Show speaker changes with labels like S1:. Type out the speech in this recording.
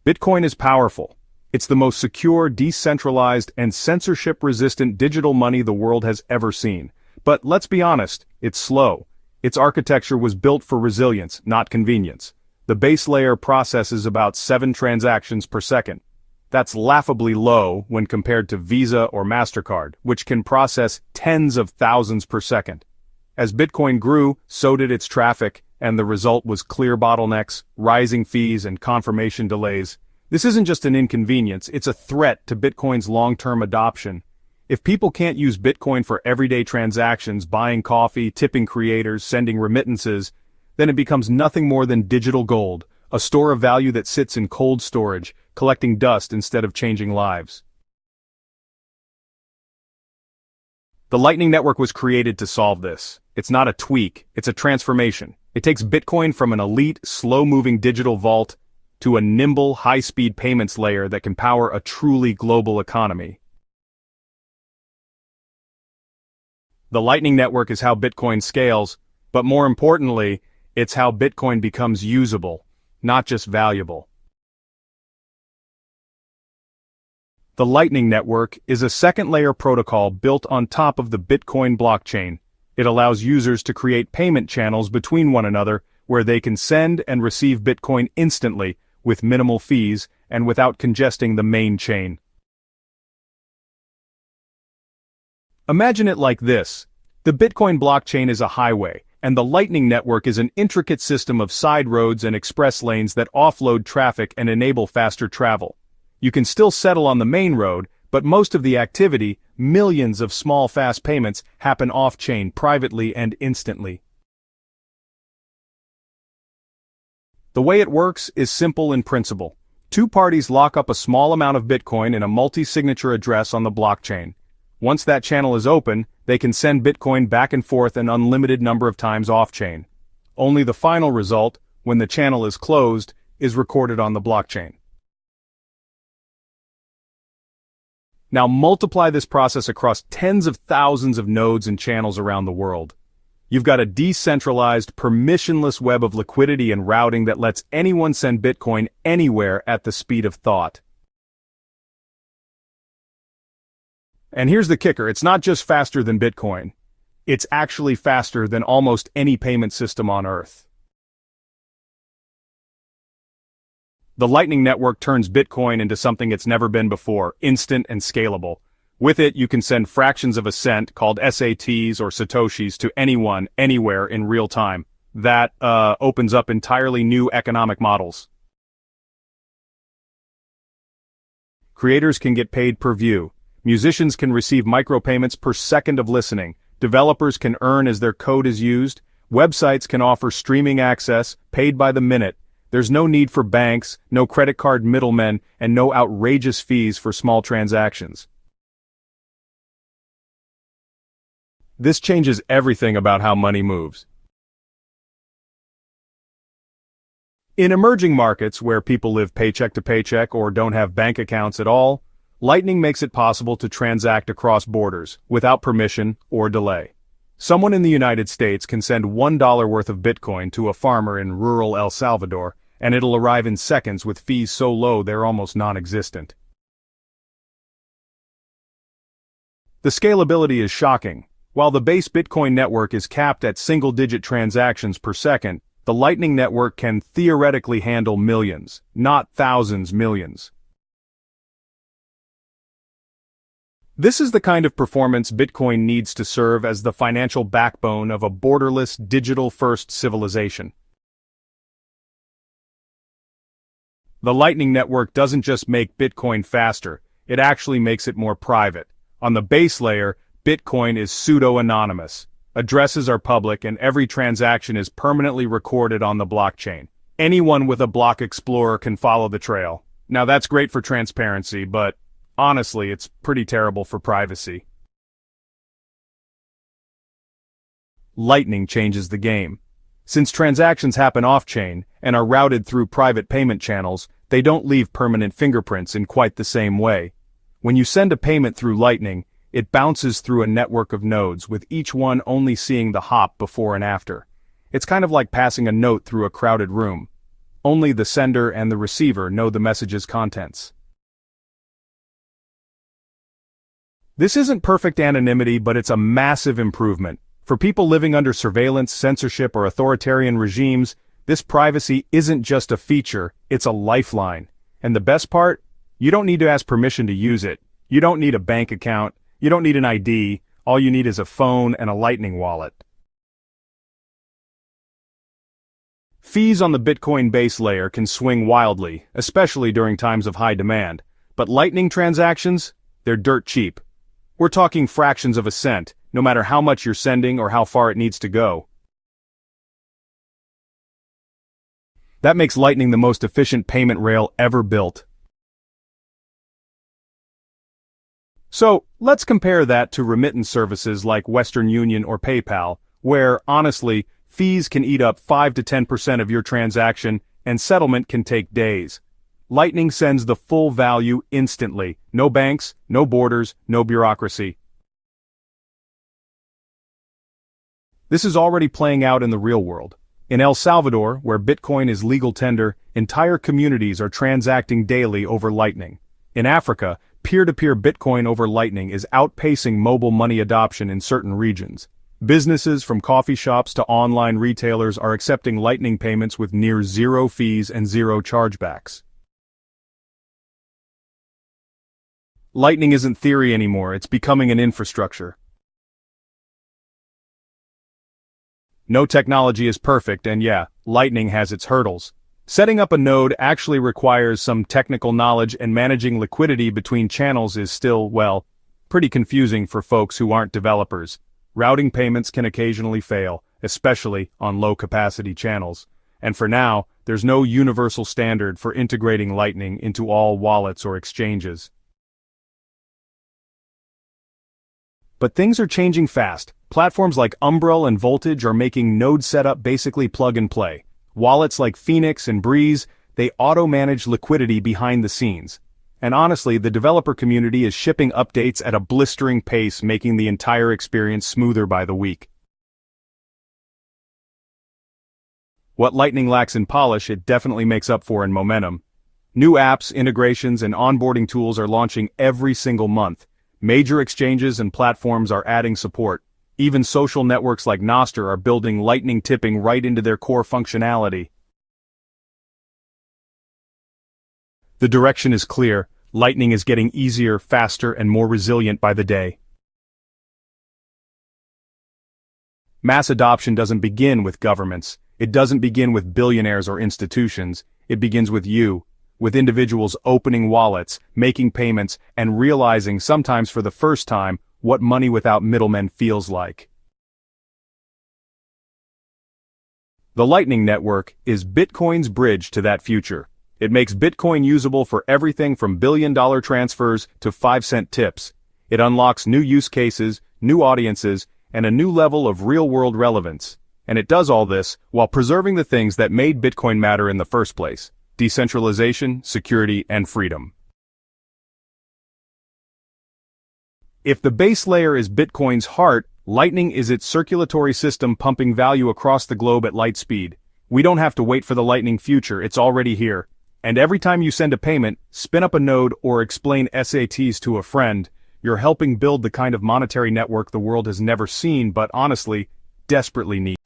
S1: Bitcoin is powerful. It's the most secure, decentralized, and censorship-resistant digital money the world has ever seen. But let's be honest, it's slow. Its architecture was built for resilience, not convenience. The base layer processes about 7 transactions per second. That's laughably low when compared to Visa or MasterCard, which can process tens of thousands per second. As Bitcoin grew, so did its traffic, and the result was clear bottlenecks, rising fees, and confirmation delays. This isn't just an inconvenience, it's a threat to Bitcoin's long-term adoption. If people can't use Bitcoin for everyday transactions, buying coffee, tipping creators, sending remittances, then it becomes nothing more than digital gold, a store of value that sits in cold storage, collecting dust instead of changing lives. The Lightning Network was created to solve this. It's not a tweak, it's a transformation. It takes Bitcoin from an elite, slow-moving digital vault to a nimble, high-speed payments layer that can power a truly global economy. The Lightning Network is how Bitcoin scales, but more importantly, it's how Bitcoin becomes usable, not just valuable. The Lightning Network is a second-layer protocol built on top of the Bitcoin blockchain. It allows users to create payment channels between one another where they can send and receive Bitcoin instantly, with minimal fees and without congesting the main chain. Imagine it like this. The Bitcoin blockchain is a highway, and the Lightning Network is an intricate system of side roads and express lanes that offload traffic and enable faster travel. You can still settle on the main road, but most of the activity, millions of small fast payments, happen off-chain privately and instantly. The way it works is simple in principle. 2 parties lock up a small amount of Bitcoin in a multi-signature address on the blockchain. Once that channel is open, they can send Bitcoin back and forth an unlimited number of times off-chain. Only the final result, when the channel is closed, is recorded on the blockchain. Now multiply this process across tens of thousands of nodes and channels around the world. You've got a decentralized, permissionless web of liquidity and routing that lets anyone send Bitcoin anywhere at the speed of thought. And here's the kicker, it's not just faster than Bitcoin. It's actually faster than almost any payment system on Earth. The Lightning Network turns Bitcoin into something it's never been before, instant and scalable. With it, you can send fractions of a cent, called SATs or Satoshis, to anyone, anywhere in real time. That opens up entirely new economic models. Creators can get paid per view. Musicians can receive micropayments per second of listening. Developers can earn as their code is used. Websites can offer streaming access, paid by the minute. There's no need for banks, no credit card middlemen, and no outrageous fees for small transactions. This changes everything about how money moves. In emerging markets where people live paycheck to paycheck or don't have bank accounts at all, Lightning makes it possible to transact across borders, without permission or delay. Someone in the United States can send $1 worth of Bitcoin to a farmer in rural El Salvador, and it'll arrive in seconds with fees so low they're almost non-existent. The scalability is shocking. While the base Bitcoin network is capped at single-digit transactions per second, the Lightning Network can theoretically handle millions, not thousands, millions. This is the kind of performance Bitcoin needs to serve as the financial backbone of a borderless, digital-first civilization. The Lightning Network doesn't just make Bitcoin faster, it actually makes it more private. On the base layer, Bitcoin is pseudo-anonymous. Addresses are public and every transaction is permanently recorded on the blockchain. Anyone with a block explorer can follow the trail. Now that's great for transparency, but honestly, it's pretty terrible for privacy. Lightning changes the game. Since transactions happen off-chain and are routed through private payment channels, they don't leave permanent fingerprints in quite the same way. When you send a payment through Lightning, it bounces through a network of nodes, with each one only seeing the hop before and after. It's kind of like passing a note through a crowded room. Only the sender and the receiver know the message's contents. This isn't perfect anonymity, but it's a massive improvement. For people living under surveillance, censorship, or authoritarian regimes, this privacy isn't just a feature, it's a lifeline. And the best part? You don't need to ask permission to use it. You don't need a bank account. You don't need an ID. All you need is a phone and a Lightning wallet. Fees on the Bitcoin base layer can swing wildly, especially during times of high demand. But Lightning transactions? They're dirt cheap. We're talking fractions of a cent, no matter how much you're sending or how far it needs to go. That makes Lightning the most efficient payment rail ever built. So, let's compare that to remittance services like Western Union or PayPal, where, honestly, fees can eat up 5 to 10% of your transaction, and settlement can take days. Lightning sends the full value instantly. No banks, no borders, no bureaucracy. This is already playing out in the real world. In El Salvador, where Bitcoin is legal tender, entire communities are transacting daily over Lightning. In Africa, peer-to-peer Bitcoin over Lightning is outpacing mobile money adoption in certain regions. Businesses from coffee shops to online retailers are accepting Lightning payments with near zero fees and zero chargebacks. Lightning isn't theory anymore, it's becoming an infrastructure. No technology is perfect, and yeah, Lightning has its hurdles. Setting up a node actually requires some technical knowledge, and managing liquidity between channels is still, well, pretty confusing for folks who aren't developers. Routing payments can occasionally fail, especially on low-capacity channels. And for now, there's no universal standard for integrating Lightning into all wallets or exchanges. But things are changing fast. Platforms like Umbrel and Voltage are making node setup basically plug and play. Wallets like Phoenix and Breeze, they auto-manage liquidity behind the scenes. And honestly, the developer community is shipping updates at a blistering pace, making the entire experience smoother by the week. What Lightning lacks in polish, it definitely makes up for in momentum. New apps, integrations, and onboarding tools are launching every single month. Major exchanges and platforms are adding support. Even social networks like Nostr are building Lightning tipping right into their core functionality. The direction is clear. Lightning is getting easier, faster, and more resilient by the day. Mass adoption doesn't begin with governments. It doesn't begin with billionaires or institutions. It begins with you, with individuals opening wallets, making payments, and realizing, sometimes for the first time, what money without middlemen feels like. The Lightning Network is Bitcoin's bridge to that future. It makes Bitcoin usable for everything from billion-dollar transfers to 5-cent tips. It unlocks new use cases, new audiences, and a new level of real-world relevance. And it does all this while preserving the things that made Bitcoin matter in the first place: decentralization, security, and freedom. If the base layer is Bitcoin's heart, Lightning is its circulatory system pumping value across the globe at light speed. We don't have to wait for the Lightning future, it's already here. And every time you send a payment, spin up a node, or explain SATs to a friend, you're helping build the kind of monetary network the world has never seen but honestly, desperately needs.